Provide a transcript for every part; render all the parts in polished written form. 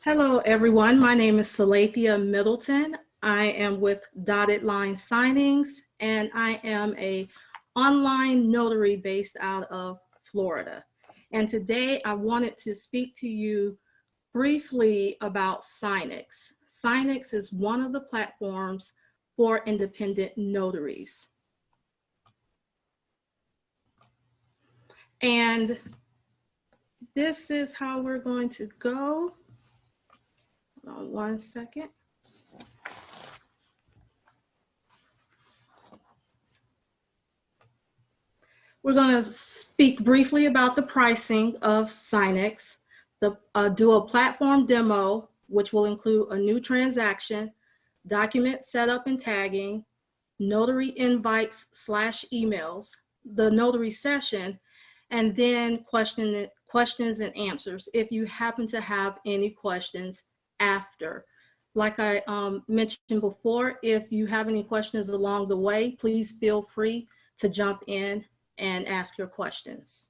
Hello, everyone. My name is Salathia Middleton. I am with Dotted Line Signings, and I am a online notary based out of Florida. And today I wanted to speak to you briefly about Signix. Signix is one of the platforms for independent notaries. And this is how we're going to go. Hold on one second. We're going to speak briefly about the pricing of Signix, do a platform demo, which will include a new transaction, document setup and tagging, notary invites / emails, the notary session, and then questions and answers if you happen to have any questions after. Like I mentioned before, if you have any questions along the way, please feel free to jump in and ask your questions.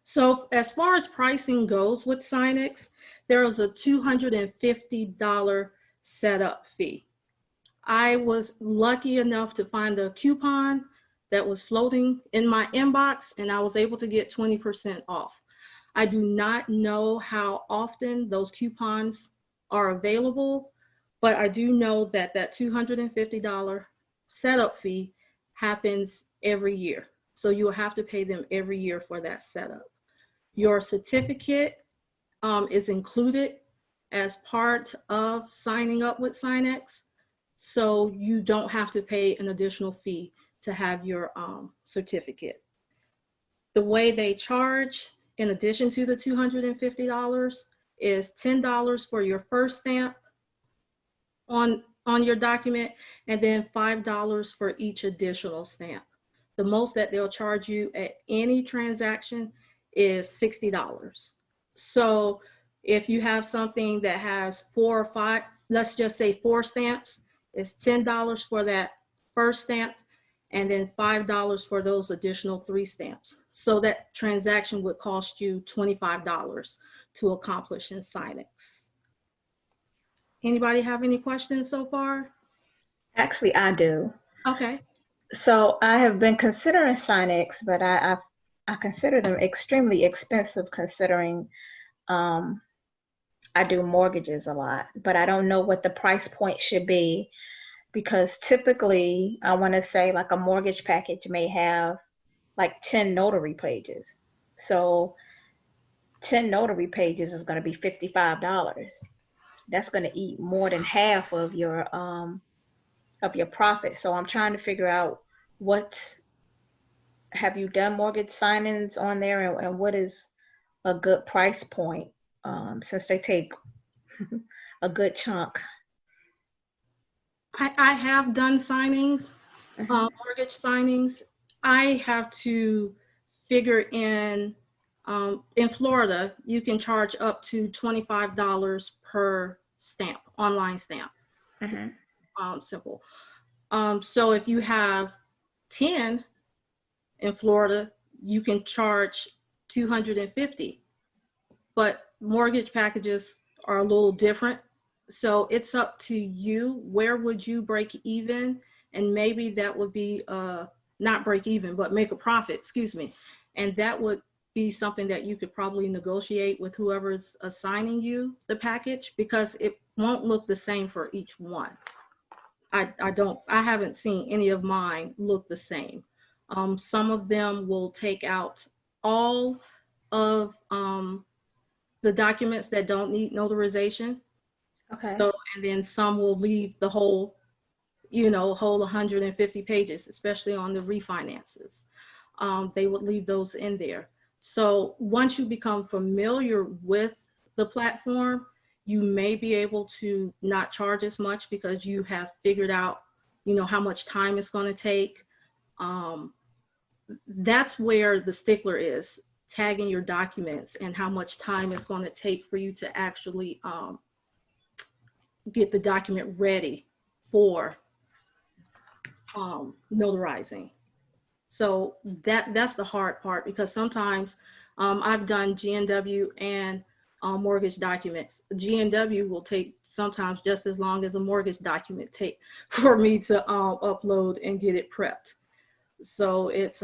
So as far as pricing goes with Signix, there is a $250 setup fee. I was lucky enough to find a coupon that was floating in my inbox, and I was able to get 20% off. I do not know how often those coupons are available, but I do know that that $250 setup fee happens every year. So you will have to pay them every year for that setup. Your certificate is included as part of signing up with Signix. So you don't have to pay an additional fee to have your certificate. The way they charge, in addition to the $250, is $10 for your first stamp on your document, and then $5 for each additional stamp. The most that they'll charge you at any transaction is $60. So if you have something that has 4 or 5, let's just say 4 stamps, it's $10 for that first stamp, and then $5 for those additional 3 stamps. So that transaction would cost you $25 to accomplish in Signix. Anybody have any questions so far? Actually, I do. Okay. So I have been considering Signix, but I consider them extremely expensive considering I do mortgages a lot, but I don't know what the price point should be because typically I want to say like a mortgage package may have like 10 notary pages. So 10 notary pages is going to be $55. That's going to eat more than half of your profit. So I'm trying to figure out have you done mortgage signings on there, and what is a good price point since they take a good chunk. I have done signings, mortgage signings. I have to figure in Florida, you can charge up to $25 per stamp, online stamp. Simple. So if you have 10 in Florida, you can charge $250. But mortgage packages are a little different. So it's up to you. Where would you break even? And maybe that would be not break even, but make a profit, excuse me. And that would be something that you could probably negotiate with whoever's assigning you the package, because it won't look the same for each one. I haven't seen any of mine look the same. Some of them will take out all of the documents that don't need notarization. Okay. So, and then some will leave the whole 150 pages, especially on the refinances. They would leave those in there. So once you become familiar with the platform, you may be able to not charge as much because you have figured out, how much time it's going to take. That's where the stickler is, tagging your documents and how much time it's going to take for you to actually get the document ready for notarizing. So that's the hard part, because sometimes I've done GNW and mortgage documents. G&W will take sometimes just as long as a mortgage document take for me to upload and get it prepped. So it's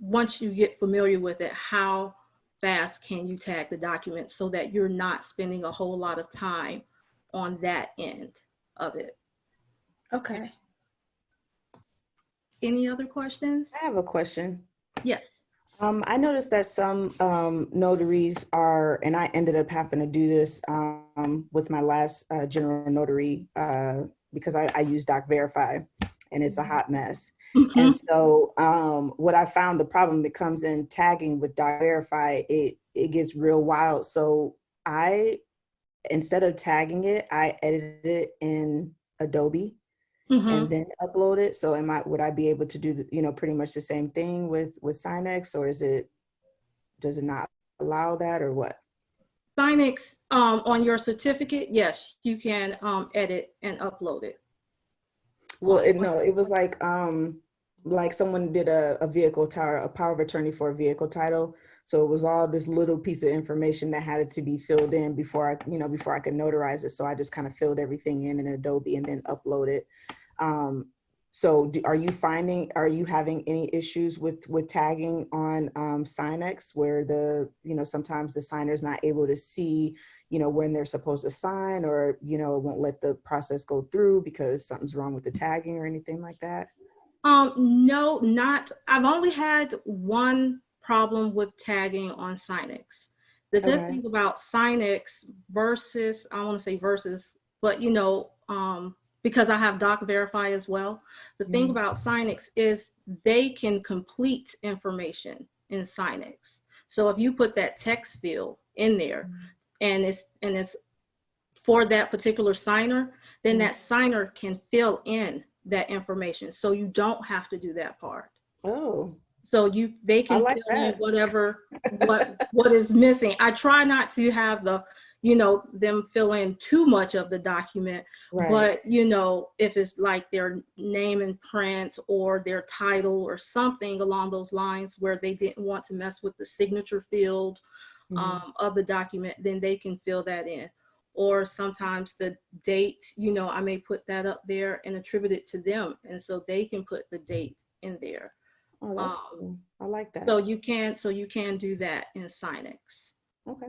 once you get familiar with it, how fast can you tag the document so that you're not spending a whole lot of time on that end of it. Okay. Any other questions? I have a question. Yes. I noticed that some notaries are, and I ended up having to do this with my last general notary because I use Doc Verify, and it's a hot mess. And so what I found, the problem that comes in tagging with Doc Verify, it gets real wild. So instead of tagging it, I edited it in Adobe. And then upload it. So would I be able to do pretty much the same thing with Signix, or does it not allow that, or what? Signix, on your certificate, yes, you can edit and upload it. Well, it was like someone did a vehicle title, a power of attorney for a vehicle title. So it was all this little piece of information that had to be filled in before I could notarize it. So I just kind of filled everything in Adobe and then upload it. So are you having any issues with tagging on Signix where sometimes the signer's not able to see, when they're supposed to sign, or, it won't let the process go through because something's wrong with the tagging or anything like that? No, I've only had one problem with tagging on Signix. The good thing about Signix versus, but because I have Doc Verify as well. The thing about Signix is they can complete information in Signix. So if you put that text field in there and it's for that particular signer, then that signer can fill in that information. So you don't have to do that part. Oh. So they can like fill in that. whatever what is missing. I try not to have them fill in too much of the document, right. But if it's like their name and print or their title or something along those lines where they didn't want to mess with the signature field of the document, then they can fill that in. Or sometimes the date, I may put that up there and attribute it to them, and so they can put the date in there. Oh, that's cool. I like that. So you can do that in Signix. Okay.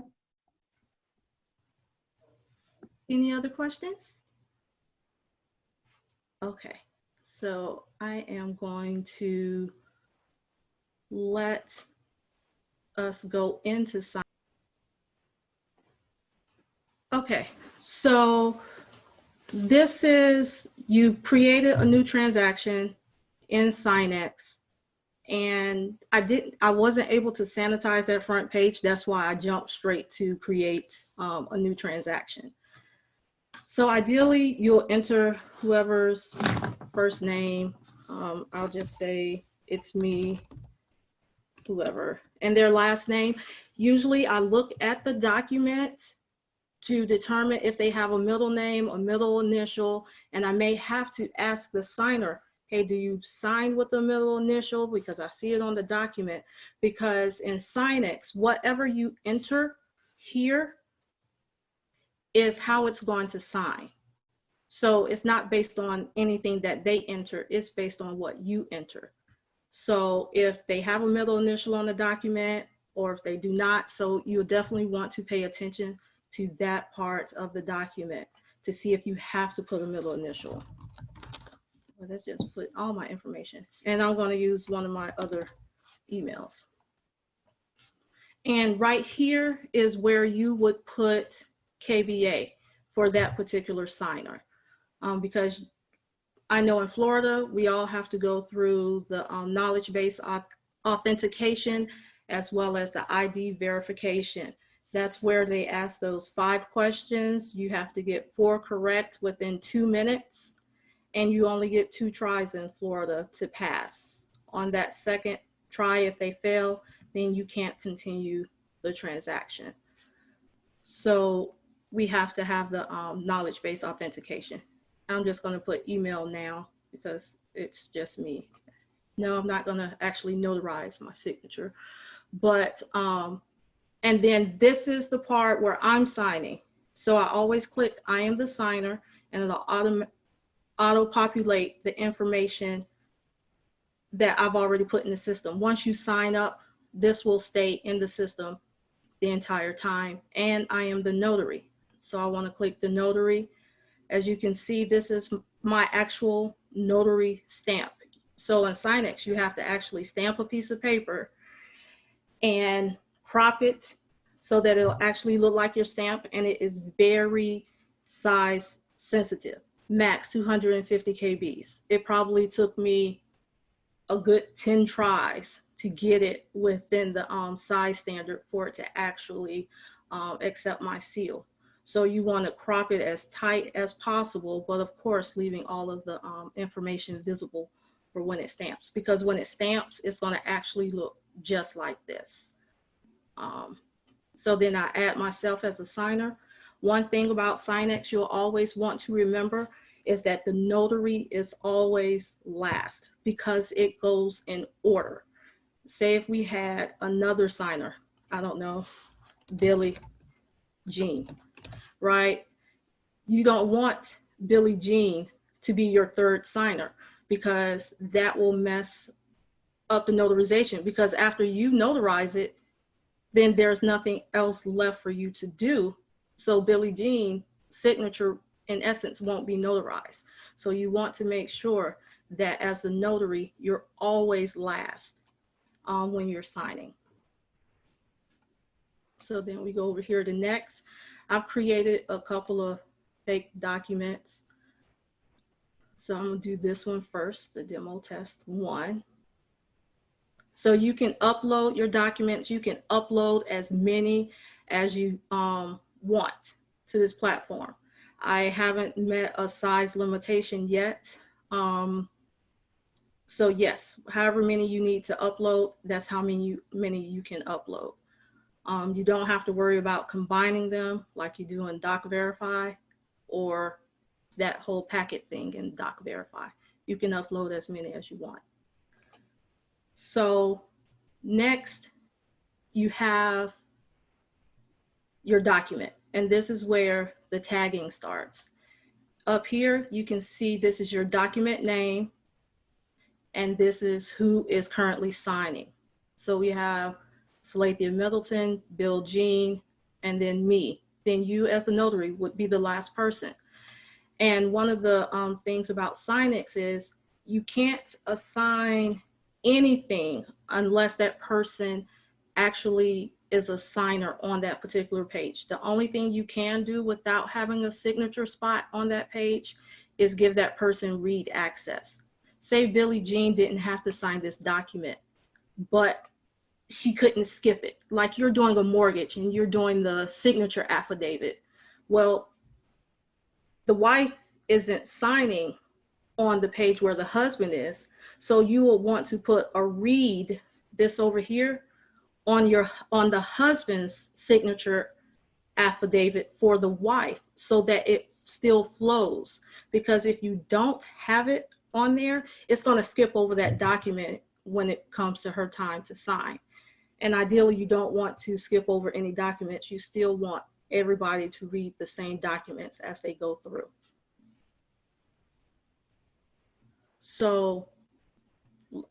Any other questions? Okay, so I am going to let us go into Signix. Okay, so this is, you created a new transaction in Signix, and I wasn't able to sanitize that front page. That's why I jumped straight to create a new transaction. So ideally, you'll enter whoever's first name. I'll just say it's me, whoever, and their last name. Usually I look at the document to determine if they have a middle name, a middle initial, and I may have to ask the signer, hey, do you sign with the middle initial? Because I see it on the document. Because in Signix, whatever you enter here is how it's going to sign. So it's not based on anything that they enter, it's based on what you enter. So if they have a middle initial on the document, or if they do not, so you definitely want to pay attention to that part of the document to see if you have to put a middle initial. Well, let's just put all my information, and I'm going to use one of my other emails. And right here is where you would put KBA for that particular signer. Because I know in Florida, we all have to go through the knowledge-based authentication as well as the ID verification. That's where they ask those 5 questions. You have to get 4 correct within 2 minutes, and you only get 2 tries in Florida to pass. On that second try, if they fail, then you can't continue the transaction. So we have to have the knowledge-based authentication. I'm just going to put email now because it's just me. No, I'm not going to actually notarize my signature, but And then this is the part where I'm signing. So I always click I am the signer, and it'll auto-populate the information that I've already put in the system. Once you sign up, this will stay in the system the entire time. And I am the notary. So I want to click the notary. As you can see, this is my actual notary stamp. So in Signix, you have to actually stamp a piece of paper and crop it so that it'll actually look like your stamp, and it is very size sensitive, max 250 kbs. It probably took me a good 10 tries to get it within the size standard for it to actually accept my seal. So you want to crop it as tight as possible, but of course leaving all of the information visible for when it stamps, because when it stamps, it's going to actually look just like this. So then I add myself as a signer. One thing about Signix you'll always want to remember is that the notary is always last because it goes in order. Say if we had another signer, I don't know, Billie Jean, right? You don't want Billie Jean to be your third signer because that will mess up the notarization, because after you notarize it, then there's nothing else left for you to do. So Billie Jean's signature in essence won't be notarized. So you want to make sure that as the notary, you're always last when you're signing. So then we go over here to next. I've created a couple of fake documents. So I'm gonna do this one first, the demo test 1. So you can upload your documents. You can upload as many as you want to this platform. I haven't met a size limitation yet. So yes, however many you need to upload, that's how many you can upload. You don't have to worry about combining them like you do in DocVerify or that whole packet thing in DocVerify. You can upload as many as you want. So next, you have your document, and this is where the tagging starts. Up here, you can see this is your document name, and this is who is currently signing. So we have Salathia Middleton, Bill Jean, and then me. Then you as the notary would be the last person. And one of the things about Signix is you can't assign anything unless that person actually is a signer on that particular page. The only thing you can do without having a signature spot on that page is give that person read access. Say Billie Jean didn't have to sign this document, but she couldn't skip it. Like you're doing a mortgage and you're doing the signature affidavit. Well, the wife isn't signing on the page where the husband is. So you will want to put a read this over here on the husband's signature affidavit for the wife so that it still flows. Because if you don't have it on there, it's going to skip over that document when it comes to her time to sign. And ideally, you don't want to skip over any documents. You still want everybody to read the same documents as they go through. So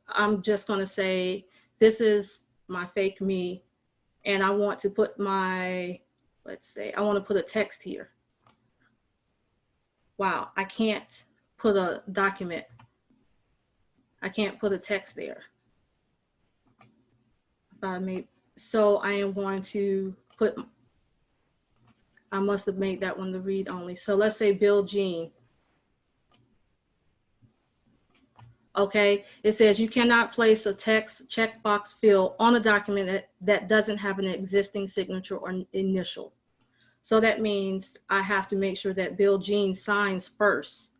I'm just going to say, this is my fake me, and I want to put my, let's say, I want to put a text here. Wow, I can't put a document. I can't put a text there. So I am going to put, I must have made that one the read only. So let's say Bill Jean. Okay, it says you cannot place a text checkbox field on a document that doesn't have an existing signature or initial. So that means I have to make sure that Bill Jean signs first.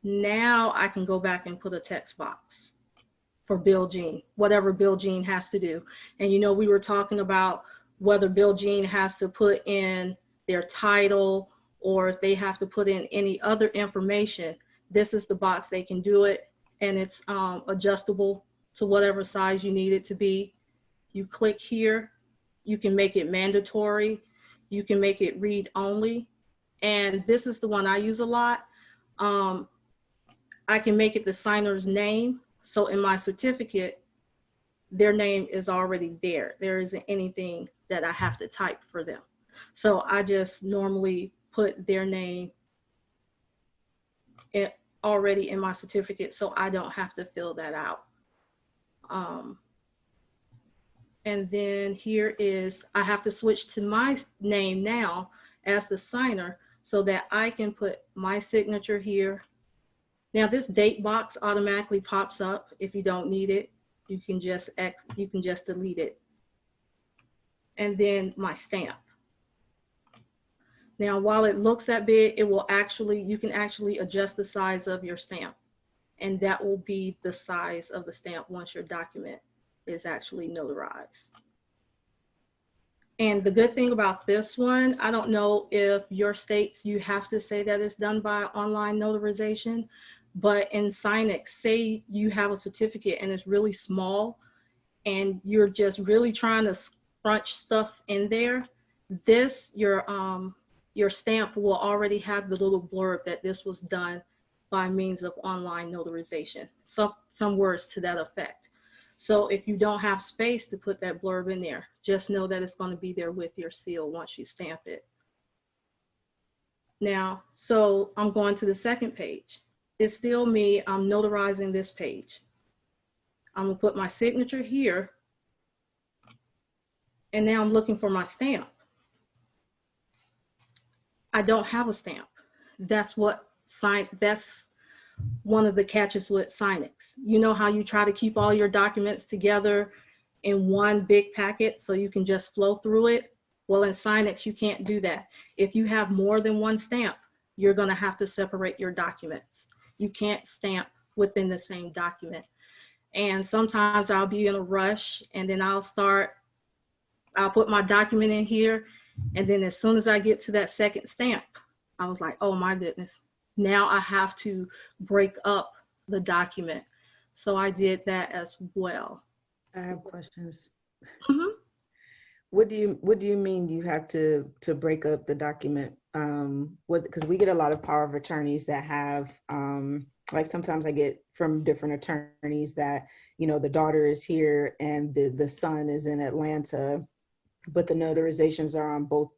Now I can go back and put a text box for Bill Jean, whatever Bill Jean has to do. And you know, we were talking about whether Bill Jean has to put in their title or if they have to put in any other information. This is the box they can do it, and it's adjustable to whatever size you need it to be. You click here You can make it mandatory. You can make it read only. And this is the one I use a lot. I can make it the signer's name. So in my certificate, their name is already there. There isn't anything that I have to type for them. So I just normally put their name already in my certificate, so I don't have to fill that out. And then here is, I have to switch to my name now as the signer so that I can put my signature here. Now this date box automatically pops up. If you don't need it, you can just delete it. And then my stamp. Now, while it looks that big, you can actually adjust the size of your stamp, and that will be the size of the stamp once your document is actually notarized. And the good thing about this one, I don't know if your states, you have to say that it's done by online notarization, but in Signix, say you have a certificate and it's really small and you're just really trying to crunch stuff in there, your stamp will already have the little blurb that this was done by means of online notarization. So some words to that effect. So if you don't have space to put that blurb in there, just know that it's going to be there with your seal once you stamp it. Now, so I'm going to the second page. It's still me. I'm notarizing this page. I'm going to put my signature here. And now I'm looking for my stamp. I don't have a stamp. That's one of the catches with Signix. You know how you try to keep all your documents together in one big packet so you can just flow through it? Well, in Signix, you can't do that. If you have more than one stamp, you're going to have to separate your documents. You can't stamp within the same document. And sometimes I'll be in a rush and then I'll put my document in here. And then as soon as I get to that second stamp, I was like, oh my goodness, now I have to break up the document. So I did that as well. I have questions. Mm-hmm. What do you mean you have to break up the document? Because we get a lot of power of attorneys that have, like sometimes I get from different attorneys that, you know, the daughter is here and the son is in Atlanta, but the notarizations are on both,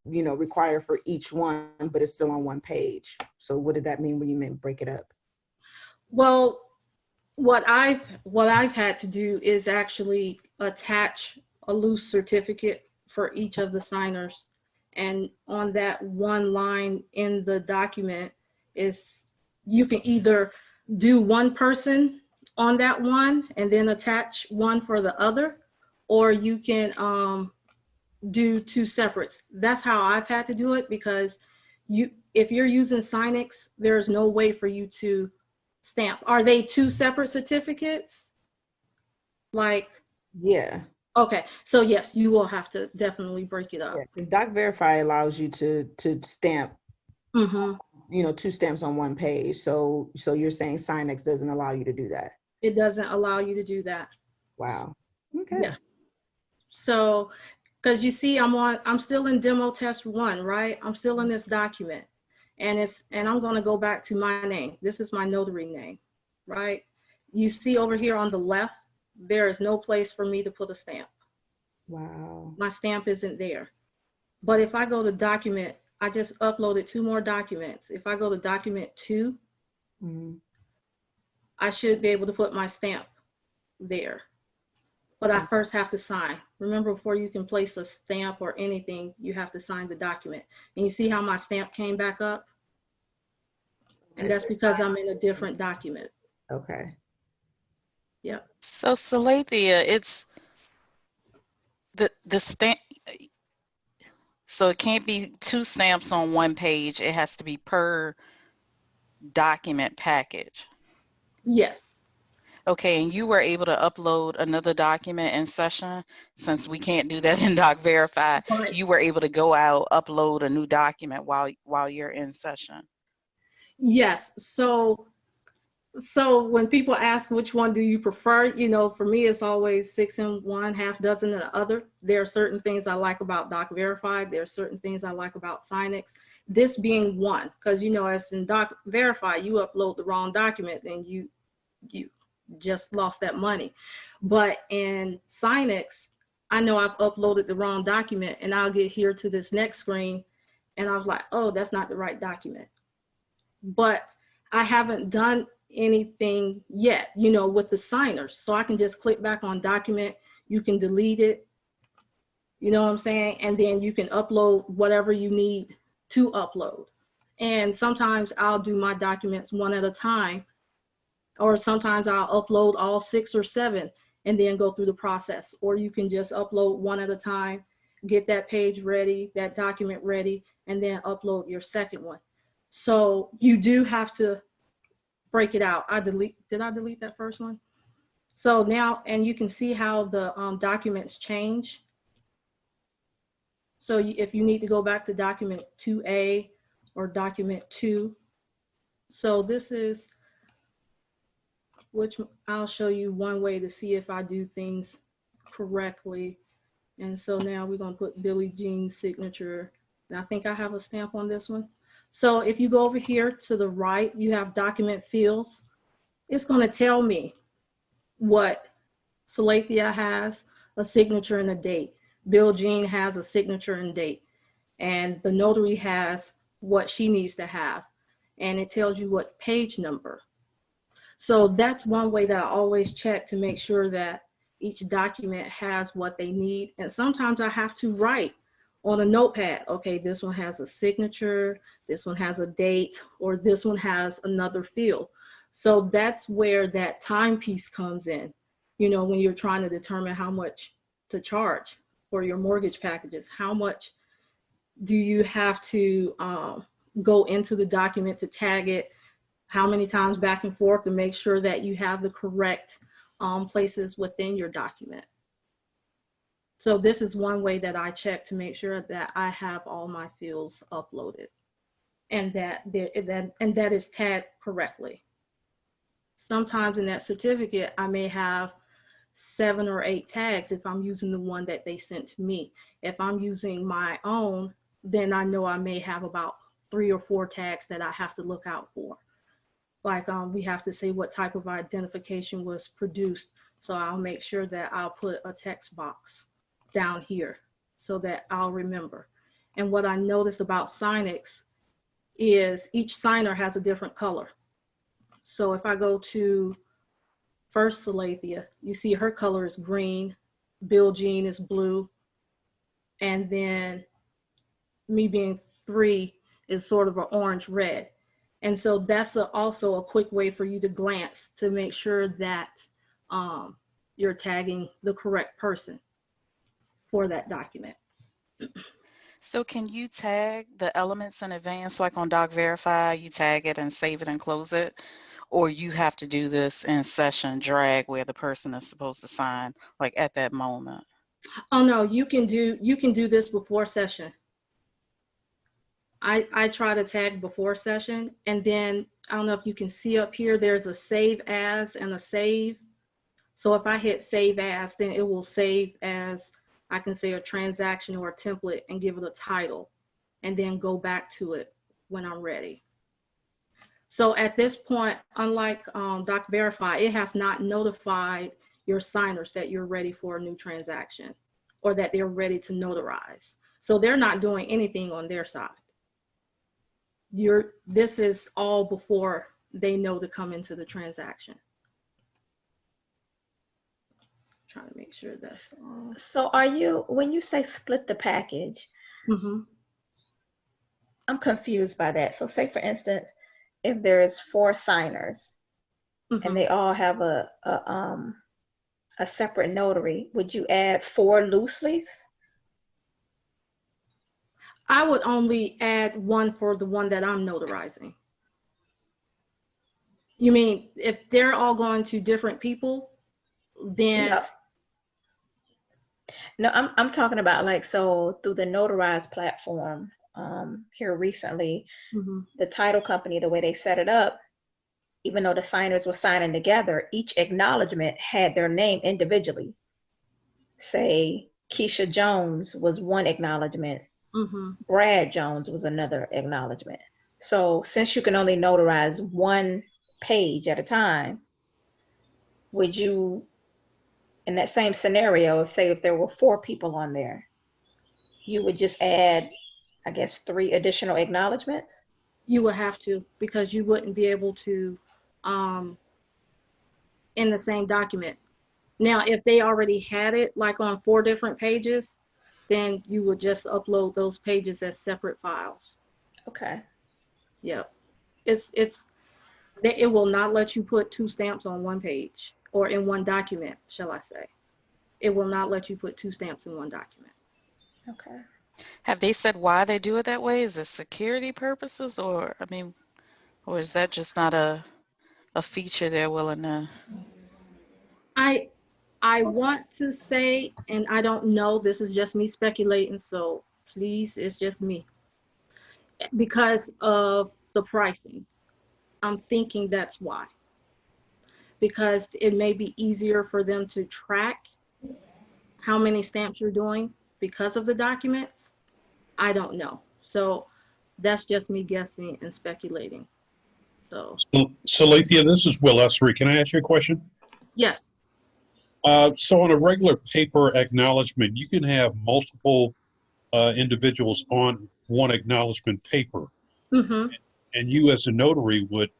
you know, require for each one, but it's still on one page. So what did that mean when you meant break it up? Well, what I've had to do is actually attach a loose certificate for each of the signers. And on that one line in the document is, you can either do one person on that one and then attach one for the other, or you can do two separates. That's how I've had to do it, because if you're using Signix, there's no way for you to stamp. Are they two separate certificates? Like, Yeah. Okay, so yes, you will have to definitely break it up. Yeah, because Doc Verify allows you to stamp, Mm-hmm. you know, two stamps on one page. So you're saying Signix doesn't allow you to do that? It doesn't allow you to do that. Wow. Okay. Yeah. So, because you see, I'm still in demo test 1, right? I'm still in this document, and I'm going to go back to my name. This is my notary name, right? You see over here on the left, there is no place for me to put a stamp. Wow. My stamp isn't there. But if I go to document, I just uploaded 2 more documents. If I go to document 2, I should be able to put my stamp there. But I first have to sign. Remember, before you can place a stamp or anything, you have to sign the document. And you see how my stamp came back up? And that's because I'm in a different document. Okay. Yep. So Salathia, it's the stamp. So it can't be 2 stamps on one page. It has to be per document package. Yes. Okay, and you were able to upload another document in session. Since we can't do that in Doc Verify, Right. you were able to go out, upload a new document while you're in session. Yes. So So when people ask which one do you prefer, for me, it's always 6 in one, half dozen in the other. There are certain things I like about Doc Verify. There are certain things I like about Signix. This being one, because, as in Doc Verify, you upload the wrong document and you just lost that money. But in Signix, I know I've uploaded the wrong document and I'll get here to this next screen and I was like, oh, that's not the right document. But I haven't done anything yet, with the signers. So I can just click back on document. You can delete it. You know what I'm saying? And then you can upload whatever you need to upload. And sometimes I'll do my documents one at a time, or sometimes I'll upload all 6 or 7 and then go through the process. Or you can just upload one at a time, get that page ready, that document ready, and then upload your second one. So you do have to break it out. Did I delete that first one? So now, and you can see how the documents change. So if you need to go back to document 2A or document 2. So this is, which I'll show you one way to see if I do things correctly. And so now we're gonna put Billie Jean's signature. And I think I have a stamp on this one. So if you go over here to the right, you have document fields. It's gonna tell me what Salathia has, a signature and a date. Bill Jean has a signature and date. And the notary has what she needs to have. And it tells you what page number. So that's one way that I always check to make sure that each document has what they need. And sometimes I have to write on a notepad, okay, this one has a signature, this one has a date, or this one has another field. So that's where that timepiece comes in, when you're trying to determine how much to charge for your mortgage packages. How much do you have to go into the document to tag it? How many times back and forth to make sure that you have the correct places within your document. So this is one way that I check to make sure that I have all my fields uploaded and that is tagged correctly. Sometimes in that certificate, I may have 7 or 8 tags if I'm using the one that they sent to me. If I'm using my own, then I know I may have about 3 or 4 tags that I have to look out for. Like we have to say what type of identification was produced. So I'll make sure that I'll put a text box down here so that I'll remember. And what I noticed about Signix is each signer has a different color. So if I go to first Salathia, you see her color is green, Bill Jean is blue, and then me being 3 is sort of an orange red. And so that's also a quick way for you to glance to make sure that you're tagging the correct person for that document. So can you tag the elements in advance, like on Doc Verify, you tag it and save it and close it? Or you have to do this in session drag where the person is supposed to sign, like at that moment? Oh no, you can do this before session. I try to tag before session, and then I don't know if you can see up here, there's a save as and a save. So if I hit save as, then it will save as, I can say, a transaction or a template and give it a title and then go back to it when I'm ready. So at this point, unlike Doc Verify, it has not notified your signers that you're ready for a new transaction or that they're ready to notarize. So they're not doing anything on their side. This is all before they know to come into the transaction. Trying to make sure that's all. So when you say split the package, I'm confused by that. So say for instance, if there's 4 signers and they all have a separate notary, would you add 4 loose leaves? I would only add 1 for the one that I'm notarizing. You mean if they're all going to different people, then? No, I'm talking about like, so through the notarized platform here recently, the title company, the way they set it up, even though the signers were signing together, each acknowledgement had their name individually. Say Keisha Jones was one acknowledgement, Brad Jones was another acknowledgement. So since you can only notarize one page at a time, would you, in that same scenario, say if there were 4 people on there, you would just add, I guess, 3 additional acknowledgements? You would have to, because you wouldn't be able to in the same document. Now, if they already had it like on 4 different pages, then you would just upload those pages as separate files. Okay. Yep. It will not let you put 2 stamps on one page or in one document, shall I say. It will not let you put 2 stamps in one document. Okay. Have they said why they do it that way? Is it security purposes, or I mean, or is that just not a feature they're willing to? I want to say, and I don't know, this is just me speculating, so please, it's just me. Because of the pricing, I'm thinking that's why. Because it may be easier for them to track how many stamps you're doing because of the documents. I don't know. So that's just me guessing and speculating. So Salathia, this is Will Essery. Can I ask you a question? yes. So on a regular paper acknowledgement, you can have multiple individuals on one acknowledgement paper. Mm-hmm. And you as a notary would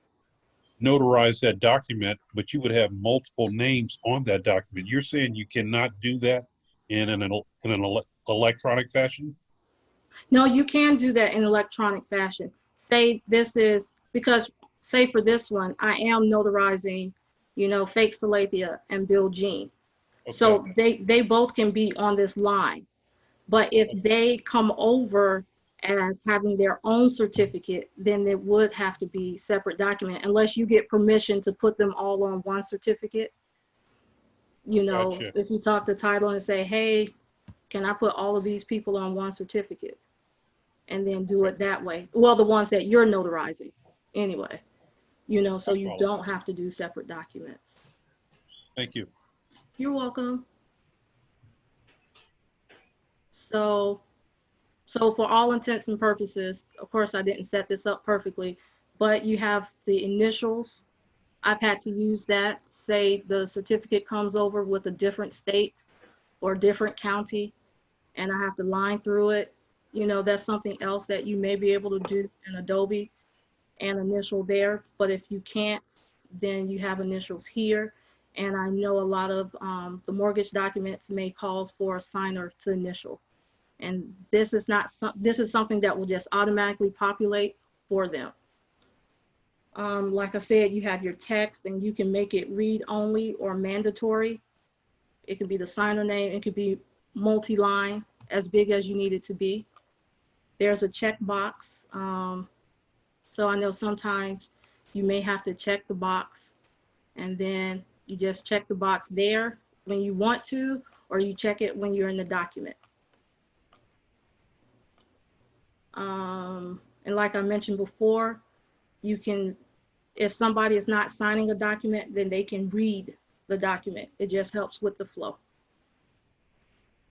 notarize that document, but you would have multiple names on that document. You're saying you cannot do that in an electronic fashion? No, you can do that in electronic fashion. Say this is, because say for this one, I am notarizing, Fake Salathia and Bill Jean. Okay. So they both can be on this line. But if they come over as having their own certificate, then it would have to be separate document unless you get permission to put them all on one certificate. Gotcha. If you talk to title and say, hey, can I put all of these people on one certificate? And then do it that way. Well, the ones that you're notarizing anyway, so you don't have to do separate documents. Thank you. You're welcome. So for all intents and purposes, of course, I didn't set this up perfectly, but you have the initials. I've had to use that. Say the certificate comes over with a different state or different county, and I have to line through it. That's something else that you may be able to do in Adobe and initial there. But if you can't, then you have initials here. And I know a lot of the mortgage documents may cause for a signer to initial. And this is something that will just automatically populate for them. Like I said, you have your text and you can make it read only or mandatory. It could be the signer name. It could be multi-line, as big as you need it to be. There's a checkbox. So I know sometimes you may have to check the box, and then you just check the box there when you want to, or you check it when you're in the document. And like I mentioned before, you can, if somebody is not signing a document, then they can read the document. It just helps with the flow.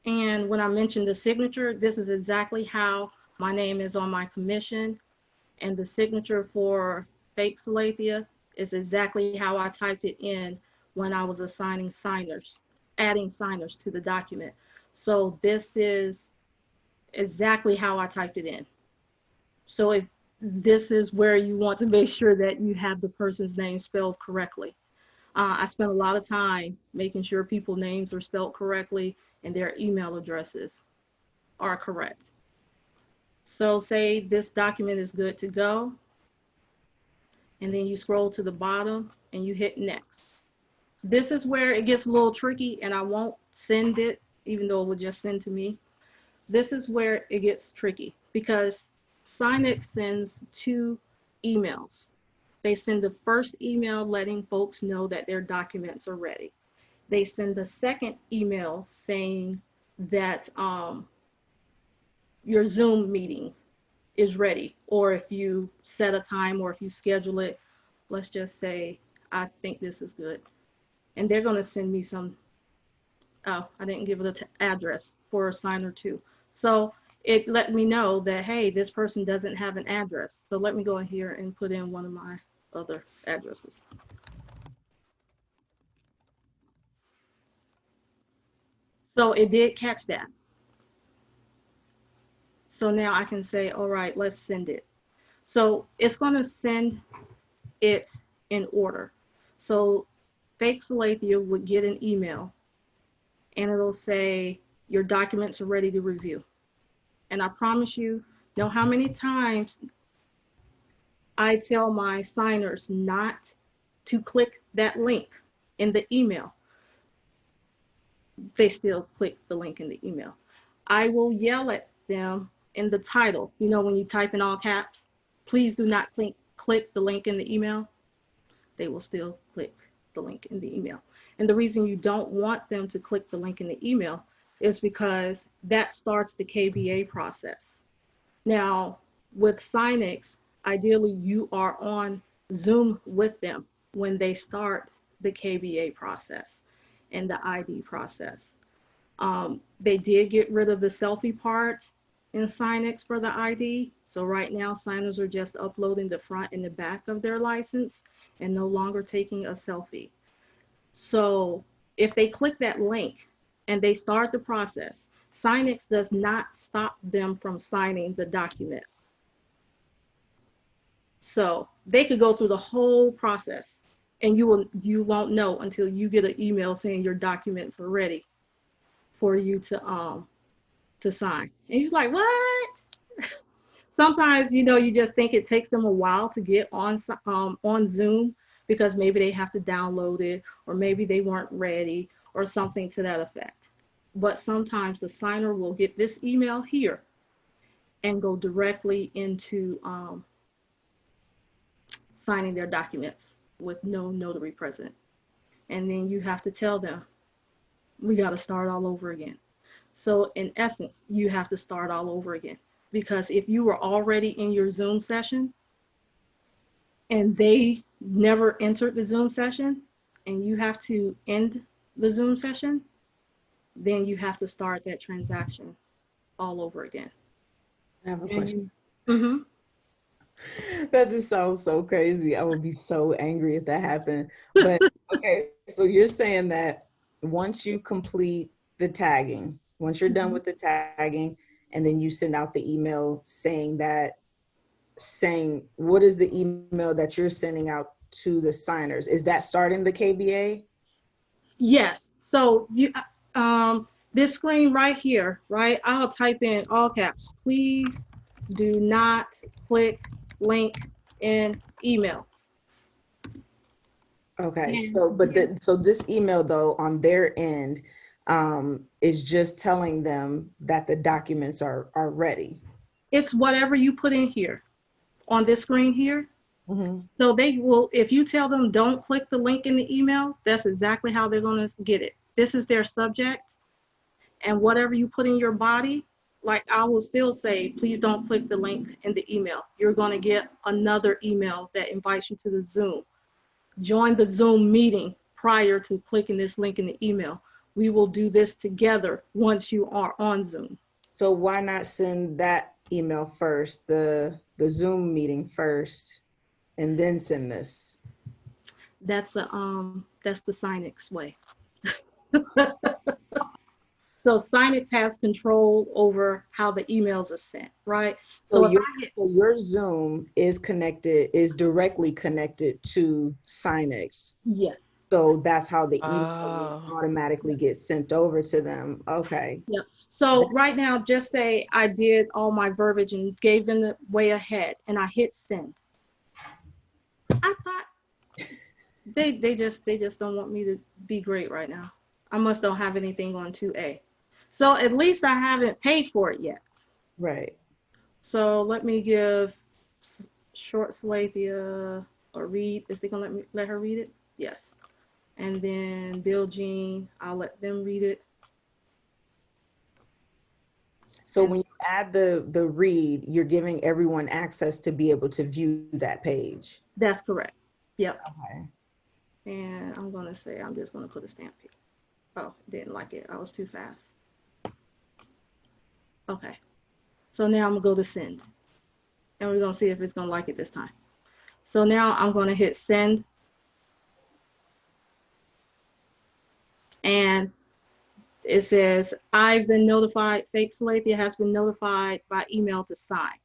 And when I mentioned the signature, this is exactly how my name is on my commission. And the signature for Fake Salathia is exactly how I typed it in when I was assigning signers, adding signers to the document. So this is exactly how I typed it in. So if this is where you want to make sure that you have the person's name spelled correctly. I spent a lot of time making sure people's names are spelled correctly and their email addresses are correct. So say this document is good to go, and then you scroll to the bottom and you hit next. This is where it gets a little tricky, and I won't send it, even though it would just send to me. This is where it gets tricky because Signix sends 2 emails. They send the first email letting folks know that their documents are ready. They send the second email saying that your Zoom meeting is ready, or if you set a time or if you schedule it, let's just say I think this is good. And they're going to send me some, oh, I didn't give it an address for a signer too. So it let me know that, hey, this person doesn't have an address. So let me go in here and put in one of my other addresses. So it did catch that. So now I can say, all right, let's send it. So it's going to send it in order. So fake Salathia would get an email and it'll say, your documents are ready to review. And I promise you, know how many times I tell my signers not to click that link in the email. They still click the link in the email. I will yell at them in the title. You know, when you type in all caps, please do not click the link in the email. They will still click the link in the email. And the reason you don't want them to click the link in the email is because that starts the KBA process. Now, with Signix, ideally you are on Zoom with them when they start the KBA process and the ID process. They did get rid of the selfie part in Signix for the ID. So right now, signers are just uploading the front and the back of their license and no longer taking a selfie. So if they click that link and they start the process, Signix does not stop them from signing the document. So they could go through the whole process and you won't know until you get an email saying your documents are ready for you to sign. And you're like, what? Sometimes, you know, you just think it takes them a while to get on Zoom because maybe they have to download it or maybe they weren't ready or something to that effect. But sometimes the signer will get this email here and go directly into signing their documents with no notary present. And then you have to tell them, we got to start all over again. So in essence, you have to start all over again. Because if you were already in your Zoom session and they never entered the Zoom session and you have to end the Zoom session, then you have to start that transaction all over again. I have a question. Mm-hmm. That just sounds so crazy. I would be so angry if that happened. But okay, so you're saying that once you complete the tagging, once you're done with the tagging, and then you send out the email saying what is the email that you're sending out to the signers? Is that starting the KBA? Yes. So you this screen right here, right? I'll type in all caps. Please do not click link in email. Okay, so so this email though on their end is just telling them that the documents are ready. It's whatever you put in here on this screen here. Mm-hmm. So they will, if you tell them don't click the link in the email, that's exactly how they're going to get it. This is their subject, and whatever you put in your body, like I will still say, please don't click the link in the email. You're going to get another email that invites you to the Zoom. Join the Zoom meeting prior to clicking this link in the email. We will do this together once you are on Zoom. So why not send that email first, the Zoom meeting first, and then send this? That's the Signix way. So Signix has control over how the emails are sent, right? So your Zoom is directly connected to Signix. Yes. So that's how the email automatically gets sent over to them. Okay. Yep. So right now, just say I did all my verbiage and gave them the way ahead and I hit send. I thought they just don't want me to be great right now. I must don't have anything on 2A. So at least I haven't paid for it yet. Right. So let me give Short Salathia a read. Is they gonna let her read it? Yes. And then Bill Jean, I'll let them read it. So when you add the read, you're giving everyone access to be able to view that page. That's correct. Yep. Okay. And I'm going to say, I'm just going to put a stamp here. Oh, didn't like it. I was too fast. Okay. So now I'm going to go to send. And we're going to see if it's going to like it this time. So now I'm going to hit send. And it says, I've been notified, Fake Salathia has been notified by email to sign.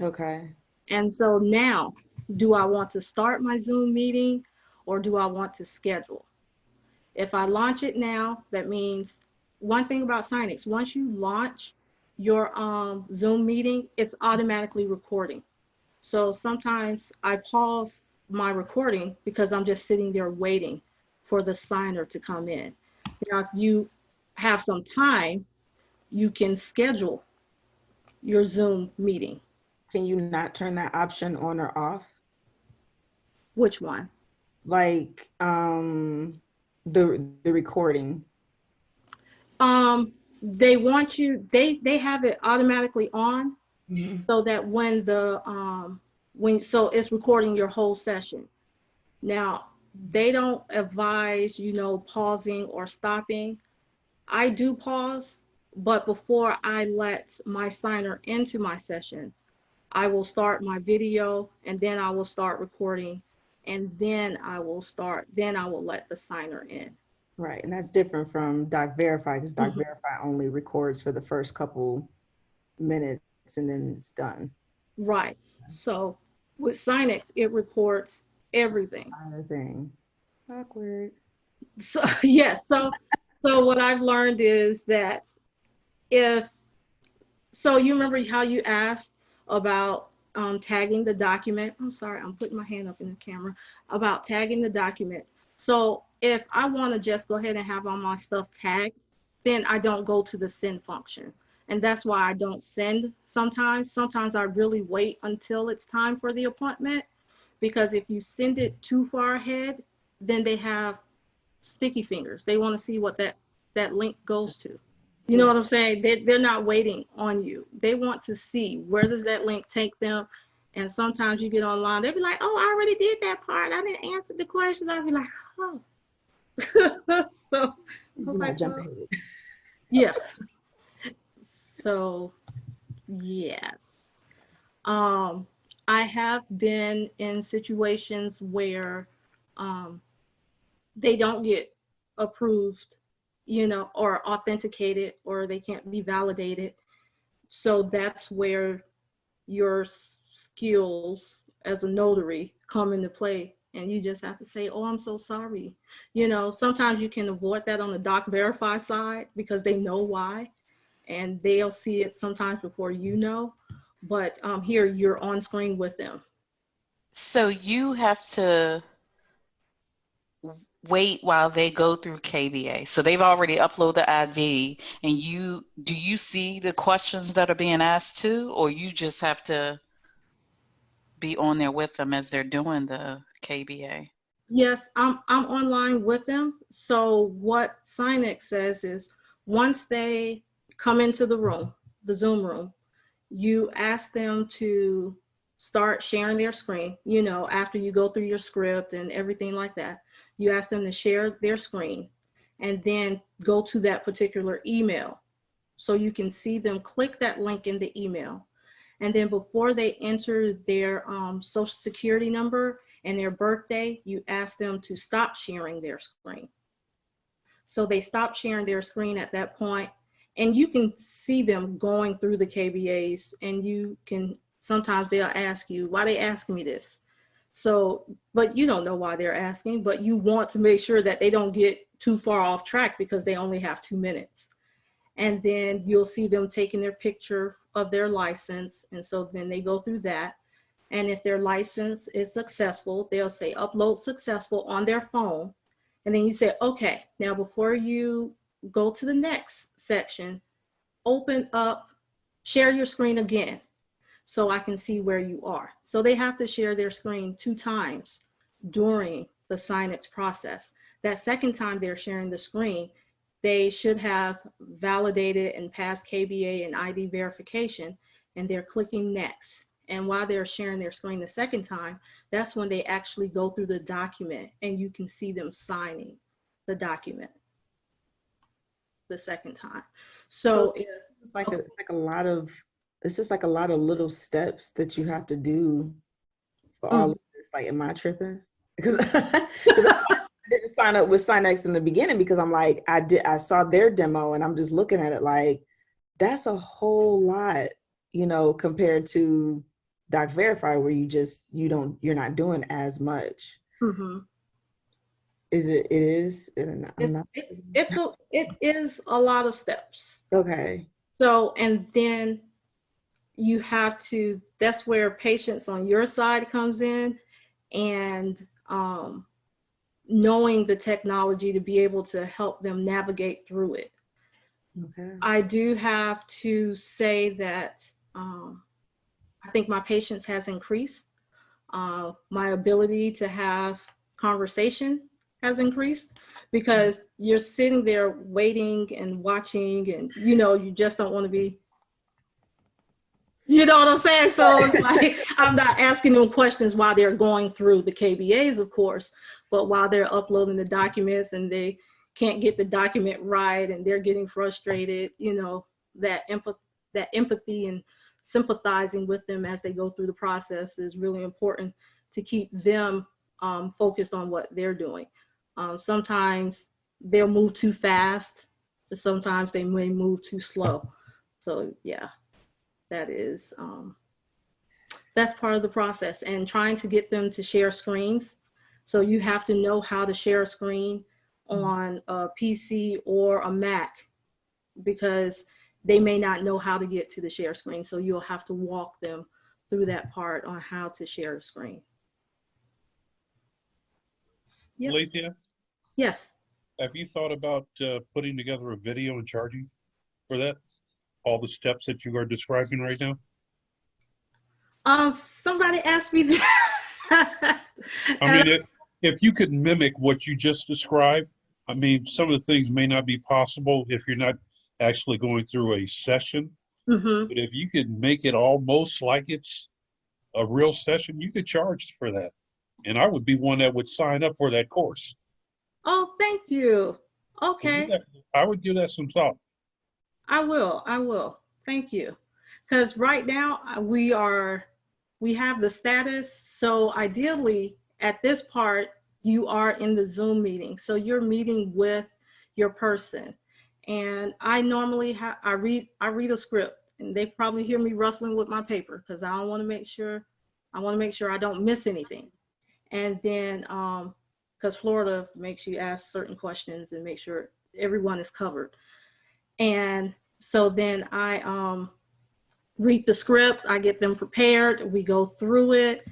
Okay. And so now, do I want to start my Zoom meeting or do I want to schedule? If I launch it now, that means one thing about Signix, once you launch your Zoom meeting, it's automatically recording. So sometimes I pause my recording because I'm just sitting there waiting for the signer to come in. Now, if you have some time, you can schedule your Zoom meeting. Can you not turn that option on or off? Which one? Like the recording. They want you, they have it automatically on Mhm. so that when so it's recording your whole session. Now, they don't advise, pausing or stopping. I do pause, but before I let my signer into my session, I will start my video and then I will start recording and then I will let the signer in. Right. And that's different from Doc Verify because Doc Mhm. Verify only records for the first couple minutes and then it's done. Right. So with Signix, it records everything. Other thing. Awkward. So yeah, so what I've learned is that so you remember how you asked about tagging the document. I'm sorry, I'm putting my hand up in the camera about tagging the document. So if I want to just go ahead and have all my stuff tagged, then I don't go to the send function. And that's why I don't send sometimes. Sometimes I really wait until it's time for the appointment, because if you send it too far ahead, then they have sticky fingers. They want to see what that link goes to. You know Yeah. what I'm saying? They're not waiting on you. They want to see where does that link take them. And sometimes you get online, they'll be like, oh, I already did that part. I didn't answer the questions. I'll be like, oh. So I'm Not like, jump well, ahead. yeah. So yes. I have been in situations where they don't get approved, or authenticated, or they can't be validated. So that's where your skills as a notary come into play. And you just have to say, oh, I'm so sorry. Sometimes you can avoid that on the Doc Verify side because they know why. And they'll see it sometimes before you know. But here you're on screen with them. So you have to wait while they go through KBA. So they've already uploaded the ID, and do you see the questions that are being asked too, or you just have to be on there with them as they're doing the KBA? Yes, I'm online with them. So what Signix says is once they come into the room, the Zoom room, you ask them to start sharing their screen, after you go through your script and everything like that. You ask them to share their screen and then go to that particular email so you can see them click that link in the email. And then before they enter their social security number and their birthday, you ask them to stop sharing their screen. So they stop sharing their screen at that point, and you can see them going through the KBAs, and sometimes they'll ask you, why they asking me this? So, but you don't know why they're asking, but you want to make sure that they don't get too far off track because they only have 2 minutes. And then you'll see them taking their picture of their license. And so then they go through that. And if their license is successful, they'll say upload successful on their phone. And then you say, okay, now before you go to the next section, open up, share your screen again so I can see where you are. So they have to share their screen 2 times during the Signix process. That second time they're sharing the screen, they should have validated and passed KBA and ID verification, and they're clicking next. And while they're sharing their screen the second time, that's when they actually go through the document and you can see them signing the document the second time. So it's like a lot of, it's just like a lot of little steps that you have to do for all of this. Like, am I tripping? Because I didn't sign up with Signix in the beginning because I'm like, I saw their demo and I'm just looking at it like, that's a whole lot, you know, compared to Doc Verify, where you're not doing as much. It is? It is a lot of steps. Okay. So, and then you have to, that's where patience on your side comes in, and knowing the technology to be able to help them navigate through it. Okay. I do have to say that I think my patience has increased. My ability to have conversation has increased, because you're sitting there waiting and watching, and you know, you just don't want to be, you know what I'm saying? So it's like, I'm not asking them questions while they're going through the KBAs, of course, but while they're uploading the documents and they can't get the document right and they're getting frustrated, you know, that empathy and sympathizing with them as they go through the process is really important to keep them focused on what they're doing. Sometimes they'll move too fast, but sometimes they may move too slow. So yeah, that is, that's part of the process, and trying to get them to share screens. So you have to know how to share a screen on a PC or a Mac, because they may not know how to get to the share screen. So you'll have to walk them through that part on how to share a screen. Yep. Alethea, Yes. have you thought about putting together a video and charging for that? All the steps that you are describing right now? Somebody asked me that. I mean, if you could mimic what you just described, I mean, some of the things may not be possible if you're not actually going through a session. But if you could make it almost like it's a real session, you could charge for that. And I would be one that would sign up for that course. Oh, thank you. Okay. I would give that some thought. I will. Thank you. Because right now we have the status. So ideally at this part, you are in the Zoom meeting. So you're meeting with your person. And I normally I read a script, and they probably hear me rustling with my paper because I want to make sure I don't miss anything. And then because Florida makes you ask certain questions and make sure everyone is covered. And so then I read the script, I get them prepared, we go through it.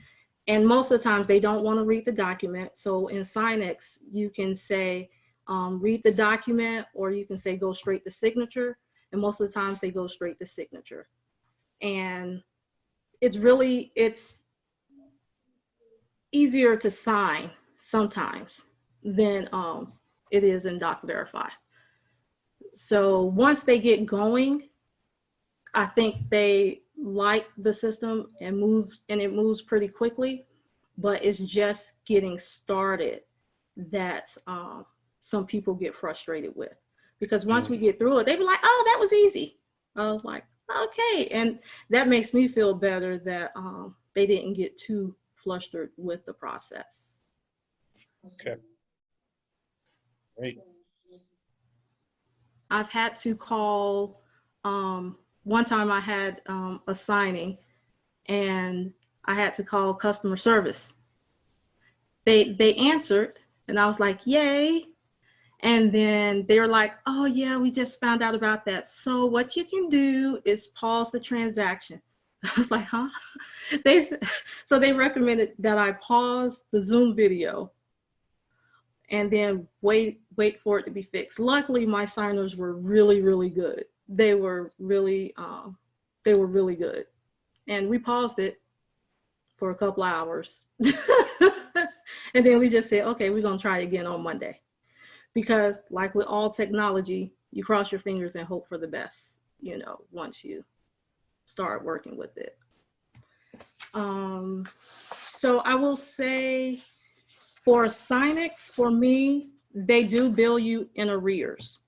And most of the times they don't want to read the document. So in Signix, you can say, read the document, or you can say, go straight to signature. And most of the times they go straight to signature. And it's easier to sign sometimes than it is in Doc Verify. So once they get going, I think they like the system and it moves pretty quickly, but it's just getting started that some people get frustrated with, because once we get through it, they be like, oh, that was easy. I was like, okay. And that makes me feel better that they didn't get too flustered with the process. Okay. Great. I've had to call, one time I had a signing and I had to call customer service. They answered and I was like, yay. And then they were like, oh yeah, we just found out about that. So what you can do is pause the transaction. I was like, huh? So they recommended that I pause the Zoom video and then wait for it to be fixed. Luckily, my signers were really, really good. They were really good. And we paused it for a couple hours. And then we just said, okay, we're gonna try it again on Monday. Because like with all technology, you cross your fingers and hope for the best, you know, once you start working with it. So I will say for Signix, for me, they do bill you in arrears.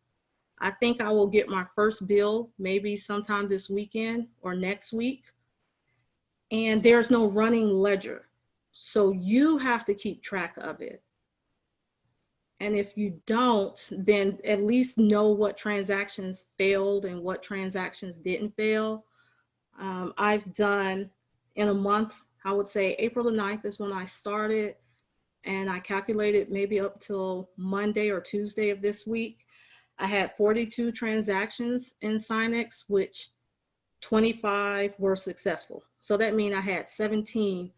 I think I will get my first bill maybe sometime this weekend or next week. And there's no running ledger. So you have to keep track of it. And if you don't, then at least know what transactions failed and what transactions didn't fail. I've done in a month, I would say April the 9th is when I started, and I calculated maybe up till Monday or Tuesday of this week. I had 42 transactions in Signix, which 25 were successful. So that means I had 17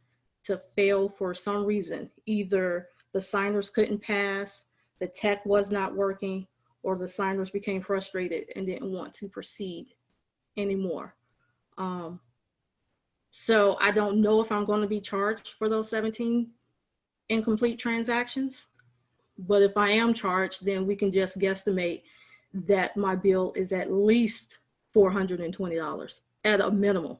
to fail for some reason. Either the signers couldn't pass, the tech was not working, or the signers became frustrated and didn't want to proceed anymore. So I don't know if I'm going to be charged for those 17 incomplete transactions, but if I am charged, then we can just guesstimate that my bill is at least $420, at a minimum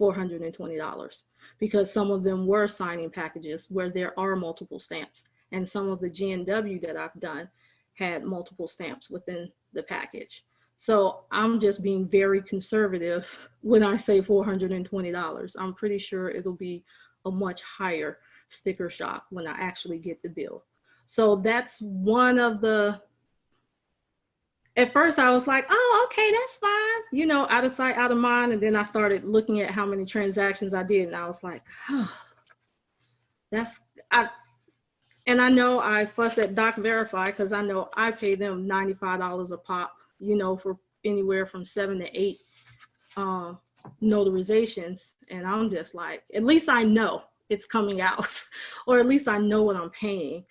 $420, because some of them were signing packages where there are multiple stamps, and some of the GNW that I've done had multiple stamps within the package. So I'm just being very conservative when I say $420. I'm pretty sure it'll be a much higher sticker shock when I actually get the bill. So that's one of the, at first I was like, oh, okay, that's fine. You know, out of sight, out of mind. And then I started looking at how many transactions I did. And I was like, oh, and I know I fuss at Doc Verify because I know I pay them $95 a pop, you know, for anywhere from 7 to 8 notarizations. And I'm just like, at least I know it's coming out, or at least I know what I'm paying.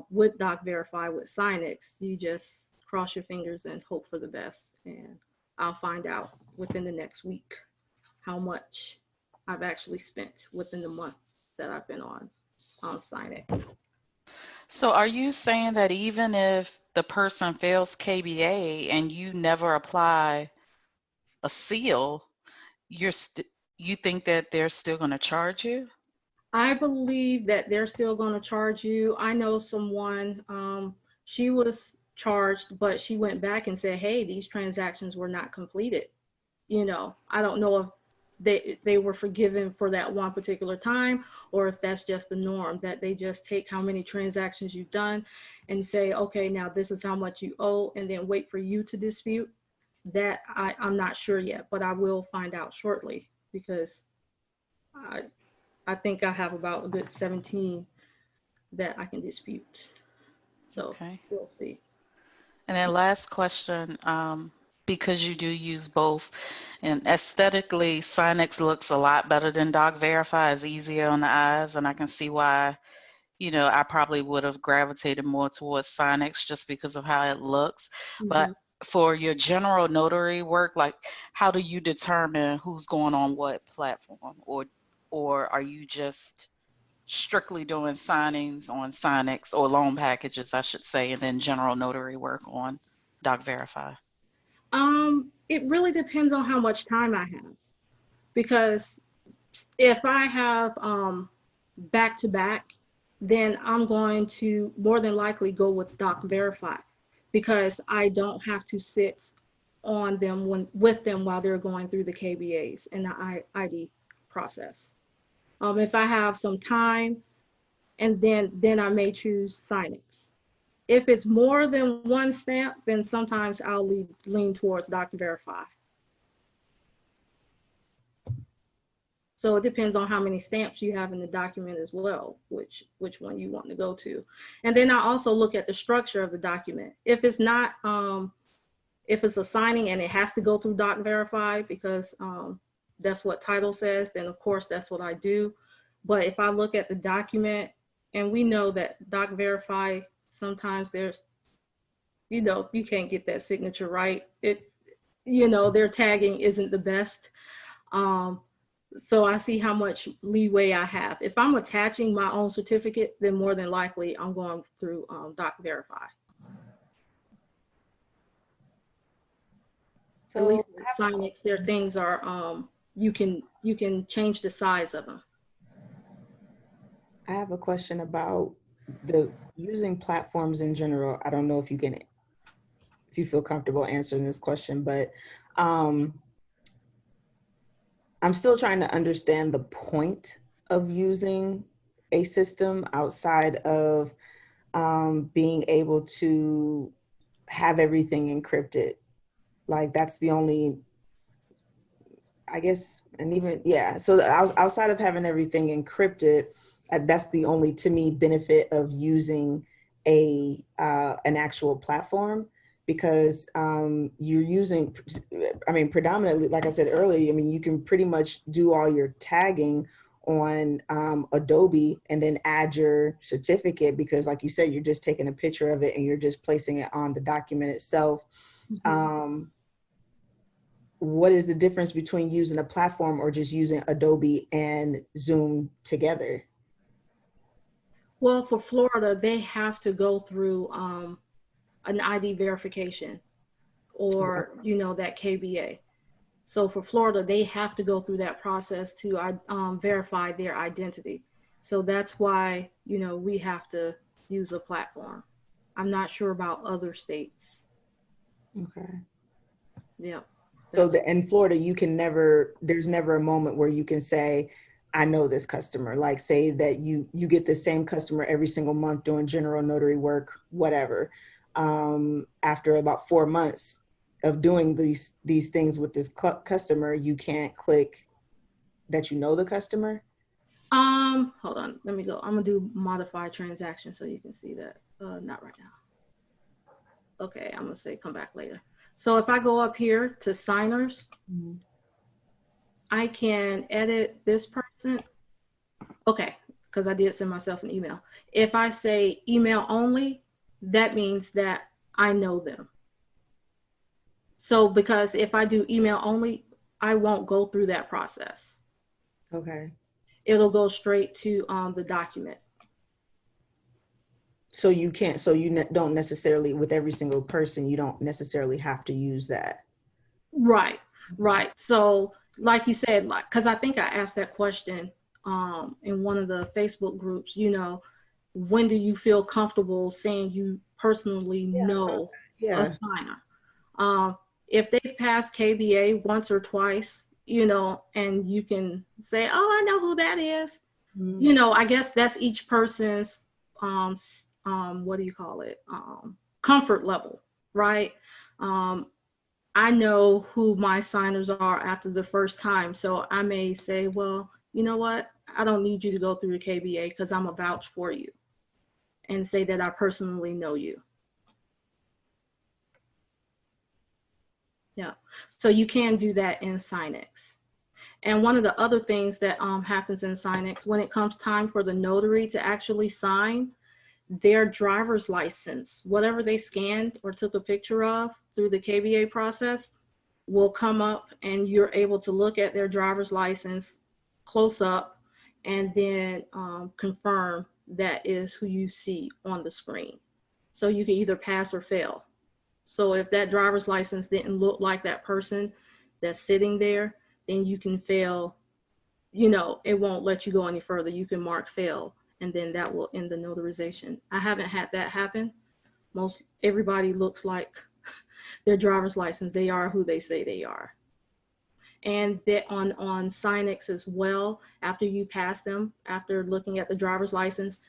With Doc Verify, with Signix, you just cross your fingers and hope for the best. And I'll find out within the next week how much I've actually spent within the month that I've been on Signix. So are you saying that even if the person fails KBA and you never apply a seal, you think that they're still going to charge you? I believe that they're still going to charge you. I know someone, she was charged, but she went back and said, hey, these transactions were not completed. You know, I don't know if they were forgiven for that one particular time, or if that's just the norm, that they just take how many transactions you've done and say, okay, now this is how much you owe, and then wait for you to dispute. That I'm not sure yet, but I will find out shortly, because I think I have about a good 17 that I can dispute. So Okay. we'll see. And then last question, because you do use both, and aesthetically, Signix looks a lot better than Doc Verify. It's easier on the eyes, and I can see why, you know, I probably would have gravitated more towards Signix just because of how it looks. But for your general notary work, like, how do you determine who's going on what platform, or are you just strictly doing signings on Signix, or loan packages, I should say, and then general notary work on Doc Verify? It really depends on how much time I have, because if I have back to back, then I'm going to more than likely go with Doc Verify, because I don't have to sit on them with them while they're going through the KBAs and the ID process. If I have some time, and then I may choose Signix. If it's more than one stamp, then sometimes I'll lean towards Doc Verify. So it depends on how many stamps you have in the document as well, which one you want to go to. And then I also look at the structure of the document. If it's not, if it's a signing and it has to go through Doc Verify because that's what title says, then of course that's what I do. But if I look at the document, and we know that Doc Verify, sometimes there's, you know, you can't get that signature right. You know, their tagging isn't the best. So I see how much leeway I have. If I'm attaching my own certificate, then more than likely I'm going through Doc Verify. So at least with Signix, their things are you can change the size of them. I have a question about the using platforms in general. I don't know if you feel comfortable answering this question, but I'm still trying to understand the point of using a system outside of being able to have everything encrypted. Like that's the only, I guess, and even, yeah. So outside of having everything encrypted, that's the only, to me, benefit of using an actual platform, because you're using, I mean, predominantly, like I said earlier, I mean, you can pretty much do all your tagging on Adobe and then add your certificate, because like you said, you're just taking a picture of it and you're just placing it on the document itself. What is the difference between using a platform or just using Adobe and Zoom together? Well, for Florida, they have to go through an ID verification, or that KBA. So for Florida, they have to go through that process to verify their identity. So that's why we have to use a platform. I'm not sure about other states. Okay. Yeah. So in Florida, there's never a moment where you can say, I know this customer. Like say that you get the same customer every single month doing general notary work, whatever. After about 4 months of doing these things with this customer, you can't click that you know the customer. Hold on, let me go. I'm gonna do modify transaction so you can see that. Not right now. Okay, I'm gonna say come back later. So if I go up here to signers, I can edit this person. Okay, because I did send myself an email. If I say email only, that means that I know them. So because if I do email only, I won't go through that process. Okay. It'll go straight to the document. So you can't, don't necessarily, with every single person, you don't necessarily have to use that. Right. So like you said, because I think I asked that question in one of the Facebook groups, when do you feel comfortable saying you personally know a signer? If they've passed KBA once or twice, and you can say, oh, I know who that is. I guess that's each person's what do you call it? Comfort level, right? I know who my signers are after the first time. So I may say, well, you know what? I don't need you to go through the KBA because I'm a vouch for you, and say that I personally know you. Yeah. So you can do that in Signix. And one of the other things that happens in Signix, when it comes time for the notary to actually sign, their driver's license, whatever they scanned or took a picture of through the KBA process, will come up, and you're able to look at their driver's license close up and then confirm that is who you see on the screen. So you can either pass or fail. So if that driver's license didn't look like that person that's sitting there, then you can fail. It won't let you go any further. You can mark fail, and then that will end the notarization. I haven't had that happen. Everybody looks like their driver's license. They are who they say they are. And on Signix as well, after you pass them, after looking at the driver's license,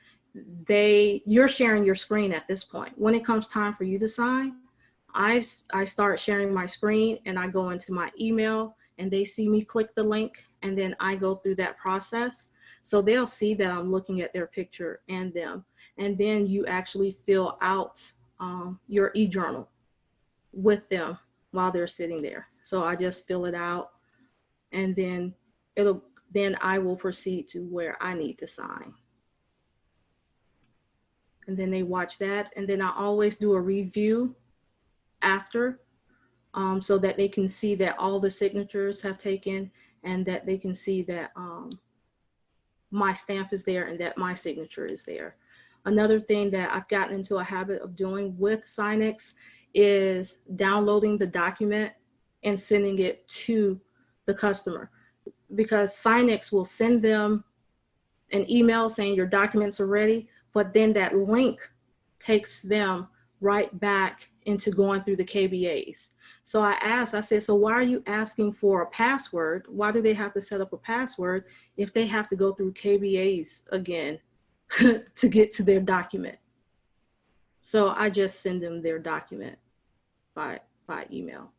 you're sharing your screen at this point. When it comes time for you to sign, I start sharing my screen, and I go into my email, and they see me click the link, and then I go through that process. So they'll see that I'm looking at their picture and them. And then you actually fill out your e-journal with them while they're sitting there. So I just fill it out, and then I will proceed to where I need to sign. And then they watch that. And then I always do a review after, so that they can see that all the signatures have taken, and that they can see that my stamp is there and that my signature is there. Another thing that I've gotten into a habit of doing with Signix is downloading the document and sending it to the customer. because Signix will send them an email saying your documents are ready, but then that link takes them right back into going through the KBAs. So I asked, I said, so why are you asking for a password? Why do they have to set up a password if they have to go through KBAs again to get to their document? So I just send them their document by email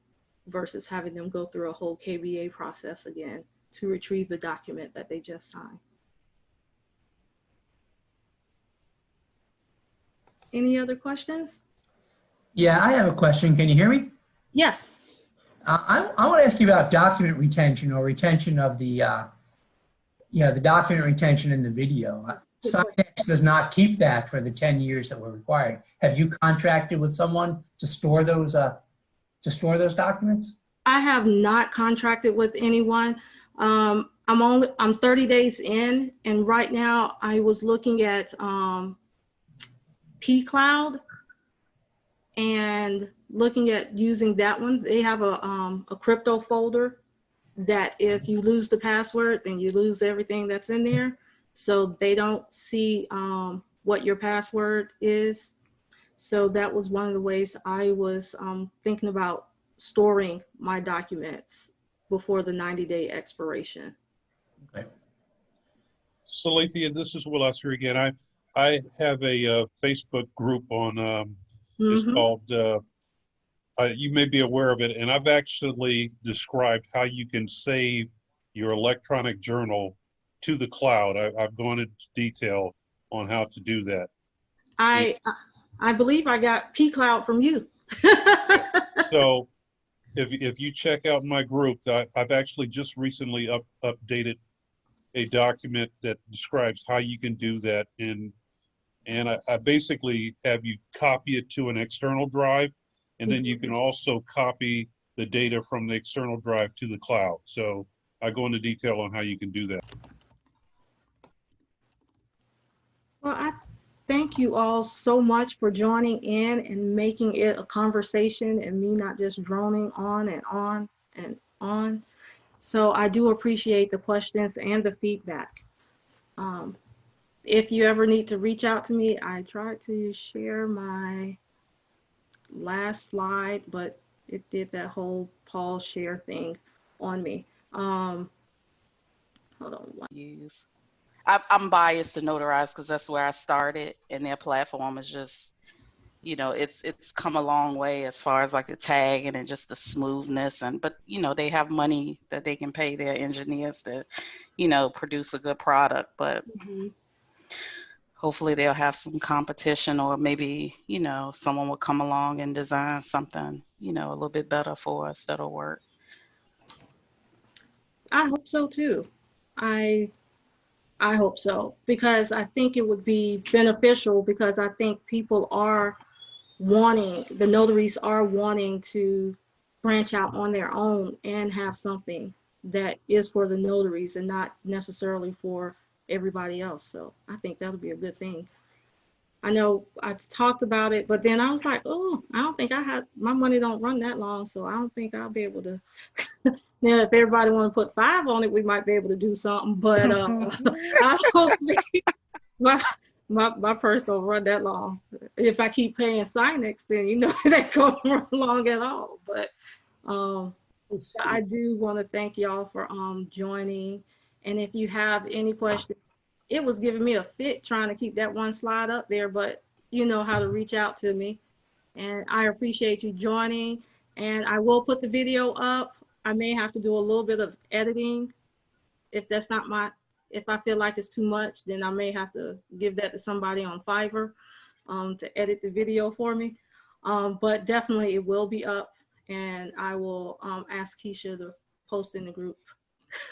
versus having them go through a whole KBA process again to retrieve the document that they just signed. Any other questions? Yeah, I have a question. Can you hear me? Yes. I want to ask you about document retention or retention of the, the document retention in the video. Signix does not keep that for the 10 years that were required. Have you contracted with someone to store those documents? I have not contracted with anyone. I'm 30 days in, and right now I was looking at pCloud and looking at using that one. They have a crypto folder that if you lose the password, then you lose everything that's in there. So they don't see what your password is. So that was one of the ways I was thinking about storing my documents before the 90-day expiration. Okay. So Lethea, this is Will Usher again. I have a Facebook group on, it's called, you may be aware of it, and I've actually described how you can save your electronic journal to the cloud. I've gone into detail on how to do that. I believe I got pCloud from you. So if you check out my group, I've actually just recently updated a document that describes how you can do that. And I basically have you copy it to an external drive, and then you can also copy the data from the external drive to the cloud. So I go into detail on how you can do that. Well, I thank you all so much for joining in and making it a conversation and me not just droning on and on and on. So I do appreciate the questions and the feedback. If you ever need to reach out to me, I tried to share my last slide, but it did that whole pause share thing on me. Hold on. Use. I'm biased to Notarize because that's where I started, and their platform is just, it's come a long way as far as like the tagging and just the smoothness. But they have money that they can pay their engineers to, produce a good product. But hopefully they'll have some competition, or maybe, someone will come along and design something, a little bit better for us that'll work. I hope so too. I hope so, because I think it would be beneficial, because I think people are wanting, the notaries are wanting to branch out on their own and have something that is for the notaries and not necessarily for everybody else. So I think that'll be a good thing. I know I talked about it, but then I was like, oh, I don't think my money don't run that long, so I don't think I'll be able to. Now, if everybody want to put 5 on it, we might be able to do something, but I don't think my purse don't run that long. If I keep paying Signix, then it ain't gonna run long at all. But I do want to thank y'all for joining, and if you have any questions, it was giving me a fit trying to keep that one slide up there, but you know how to reach out to me, and I appreciate you joining. And I will put the video up. I may have to do a little bit of editing. If that's not if I feel like it's too much, then I may have to give that to somebody on Fiverr to edit the video for me. But definitely it will be up, and I will ask Keisha to post in the group.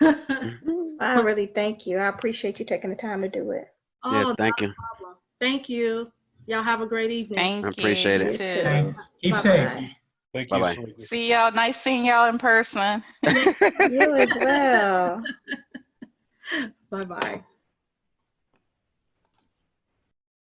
I really thank you. I appreciate you taking the time to do it. Oh, thank you. problem. Thank you. Y'all have a great evening. Thank I appreciate you. it. Too. Thanks. Keep Bye-bye. safe. Thank you. Bye-bye. Salika. See y'all. Nice seeing y'all in person. You as well. Bye-bye.